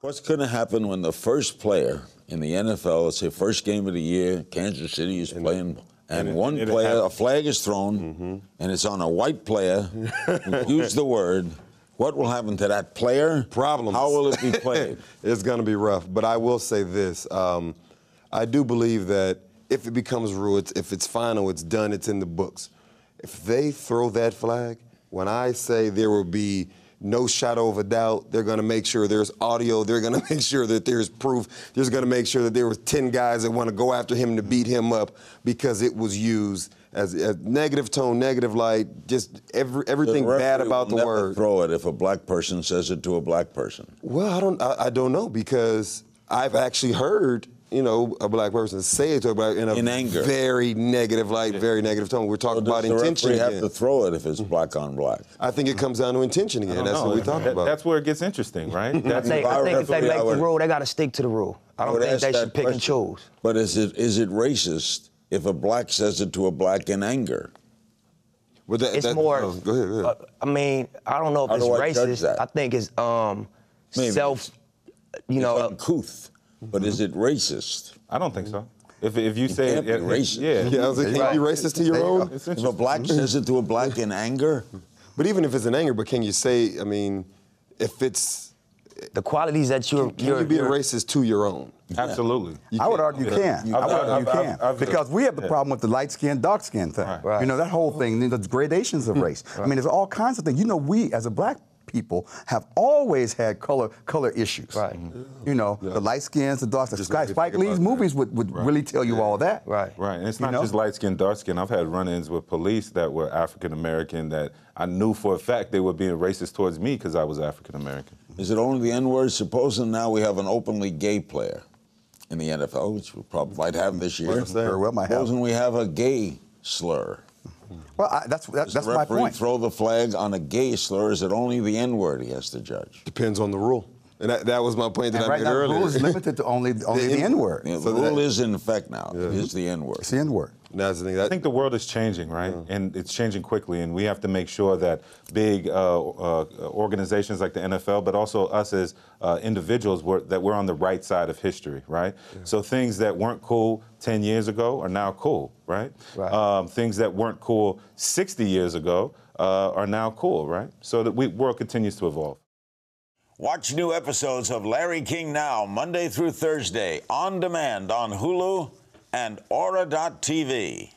What's going to happen when the first player in the NFL, let's say first game of the year, Kansas City is playing, and one player, a flag is thrown, and it's on a white player who used the word, what will happen to that player? Problems. How will it be played? It's going to be rough. But I will say this. I do believe that if it becomes rule, if it's final, it's done, it's in the books. If they throw that flag, when I say there will be no shadow of a doubt, they're going to make sure there's audio. They're going to make sure that there's proof. They're going to make sure that there was 10 guys that want to go after him to beat him up because it was used as a negative tone, negative light, just everything bad about the word. Throw it if a black person says it to a black person. Well, I don't know, because I've actually heard, you know, a black person say it to a black in anger, very negative light, very negative tone. We're talking about intention again. You have to throw it if it's black on black. I think it comes down to intention again. That's what we're talking about. That's where it gets interesting, right? I think if they make the rule, they got to stick to the rule. I don't think they should pick and choose. But is it racist if a black says it to a black in anger? Well, it's more. Go ahead. I mean, I don't know if it's racist. I think it's self. You know, uncouth. But is it racist? I don't think so. If you say it, racist. Yeah, I was like, can you be racist to your own? If a black says it to a black in anger. But even if it's in anger, but can you say? I mean, if it's the qualities that you're be a racist to your own? Absolutely. I would argue you can. I would argue you can. Because we have the problem with the light skin, dark skin thing. Right. You know, that whole thing, the gradations of race. I mean, there's all kinds of things. You know, we as a black people have always had color issues. Right. You know, the light skins, the dark skins. Spike Lee's movies would really tell you all that. Right. And it's not just light skin, dark skin. I've had run-ins with police that were African American that I knew for a fact they were being racist towards me because I was African American. Is it only the N-word? Supposing now we have an openly gay player in the NFL, which we probably might have this year. Very well might have. Supposing we have a gay slur. Well, that's my point. Throw the flag on a gay slur? Is it only the N-word he has to judge? Depends on the rule. And that was my point that I made earlier. The rule is limited to only the N-word. Yeah, the rule is in effect now. It is the N-word. It's the N-word. I think the world is changing, right? And it's changing quickly, and we have to make sure that big organizations like the NFL, but also us as individuals, that we're on the right side of history, right? So things that weren't cool 10 years ago are now cool, right? Things that weren't cool 60 years ago are now cool, right? So the world continues to evolve. Watch new episodes of Larry King Now, Monday through Thursday, on demand on Hulu and Aura.tv.